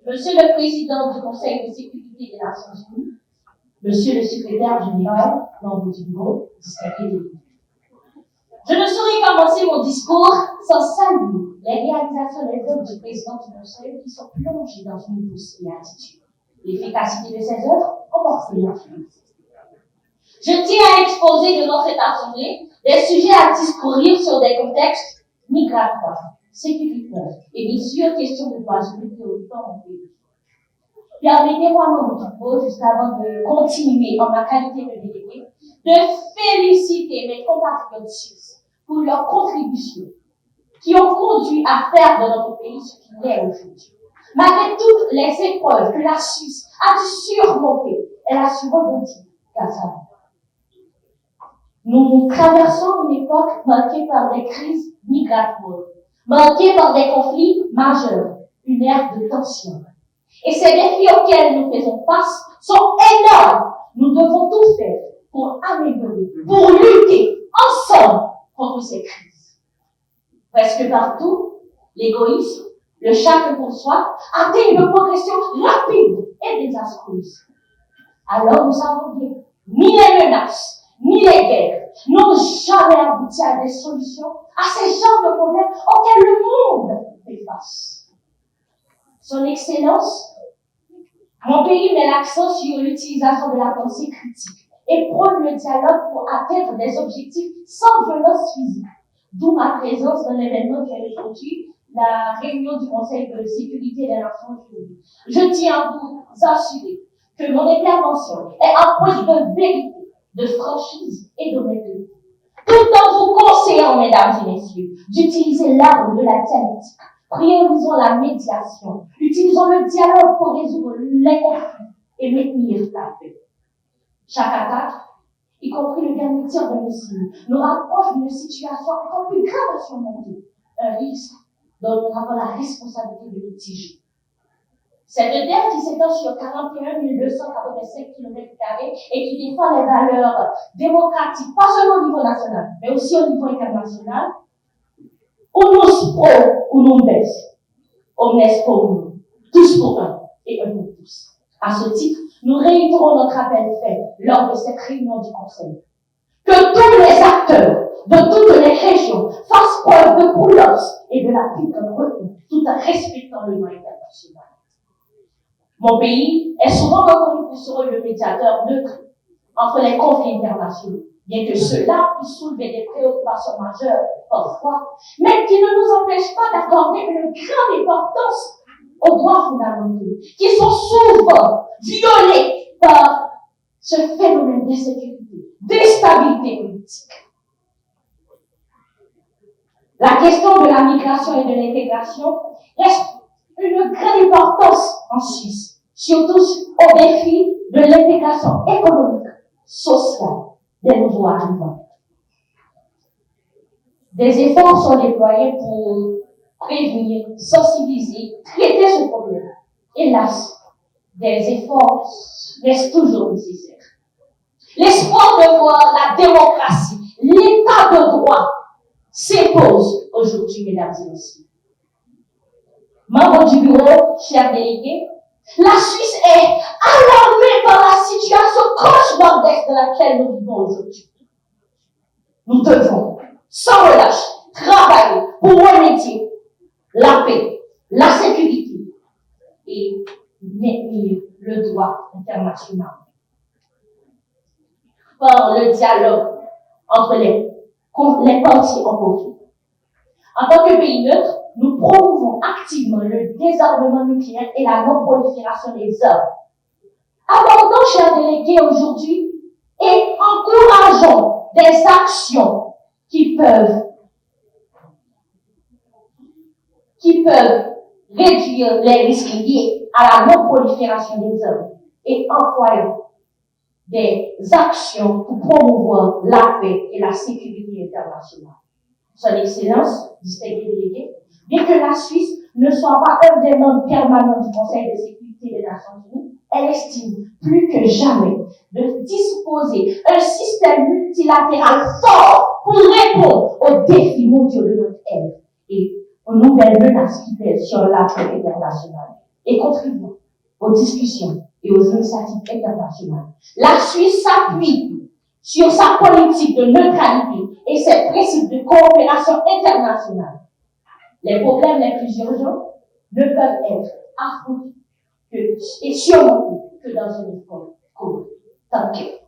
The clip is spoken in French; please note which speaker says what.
Speaker 1: Monsieur le Président du Conseil de sécurité des Nations Unies, Monsieur le Secrétaire général, membre du bureau, distingués députés. Je ne saurais commencer mon discours sans saluer les réalisations des œuvres du Président du Conseil qui sont plongées dans une douce béatitude. L'efficacité de ces œuvres emporte l'influence. Je tiens à exposer devant cette assemblée des sujets à discourir sur des contextes migratoires, sécuritaires et bien sûr questions de droits humains préoccupant mon pays. Permettez-moi, mon propos, juste avant de continuer en ma qualité de délégué, de féliciter mes compatriotes suisses pour leur contribution qui ont conduit à faire de notre pays ce qu'il est aujourd'hui. Malgré toutes les épreuves que la Suisse a dû surmonter, elle a su rebondir grâce à nous. Nous traversons une époque marquée par des crises migratoires, marquée par des conflits majeurs, une ère de tension. Et ces défis auxquels nous faisons face sont énormes. Nous devons tout faire pour améliorer, pour lutter ensemble contre ces crises. Presque partout, l'égoïsme, le chacun pour soi, atteint une progression rapide et désastreuse. Alors nous savons bien, ni les menaces, ni les guerres n'ont jamais abouti à des solutions à ces genres de problèmes auxquels le monde fait face. Son Excellence, mon pays met l'accent sur l'utilisation de la pensée critique et prône le dialogue pour atteindre des objectifs sans violence physique. D'où ma présence dans l'événement qui est aujourd'hui, la réunion du Conseil de sécurité des Nations Unies. Je tiens à vous assurer que mon intervention est un point de vérité, de franchise et d'honnêteté. Tout en vous conseillant, mesdames et messieurs, d'utiliser l'arme de la dialectique. Priorisons la médiation. Utilisons le dialogue pour résoudre les conflits et maintenir la paix. Chaque attaque, y compris le dernier tir de missile, nous rapproche d'une situation encore plus grave à surmonter. Un risque dont nous avons la responsabilité de mitiger. Cette terre qui s'étend sur 41 285 km² et qui défend les valeurs démocratiques, pas seulement au niveau national, mais aussi au niveau international, unus pro unum bes, omnes pour nous, tous pour un et un pour tous. À ce titre, nous réitérons notre appel fait lors de cette réunion du Conseil. Que tous les acteurs de toutes les régions fassent preuve de prudence et de la pique tout en respectant le droit international. Mon pays est souvent reconnu pour ce rôle de médiateur neutre entre les conflits internationaux, bien que cela puisse soulever des préoccupations majeures parfois, mais qui ne nous empêche pas d'accorder une grande importance aux droits fondamentaux, qui sont souvent violés par ce phénomène d'insécurité, d'instabilité politique. La question de la migration et de l'intégration reste une grande importance en Suisse, surtout au défi de l'intégration économique, sociale des nouveaux arrivants. Des efforts sont déployés pour prévenir, sensibiliser, traiter ce problème. Hélas, des efforts restent toujours nécessaires. L'espoir de voir la démocratie, l'état de droit s'impose aujourd'hui, mesdames et messieurs. Membres du bureau, chers délégués, la Suisse est alarmée par la situation cauchemardesque dans laquelle nous vivons aujourd'hui. Nous devons, sans relâche, travailler pour remédier la paix, la sécurité et maintenir le droit international. Par le dialogue entre les parties en conflit. En tant que pays neutre, nous promouvons activement le désarmement nucléaire et la non-prolifération des armes. Abordons, chers délégués, aujourd'hui et encourageons des actions qui peuvent réduire les risques liés à la non-prolifération des armes et employons des actions pour promouvoir la paix et la sécurité internationale. Son Excellence, distingué délégué, bien que la Suisse ne soit pas un des membres permanents du Conseil de sécurité des Nations Unies, elle estime plus que jamais de disposer d'un système multilatéral fort pour répondre aux défis mondiaux de notre ère et aux nouvelles menaces qui pèsent sur la paix internationale. et contribuant aux discussions et aux initiatives internationales. La Suisse s'appuie sur sa politique de neutralité et ses principes de coopération internationale. Les problèmes les plus urgents ne peuvent être affrontés et surmontés que dans une école commun. Thank you.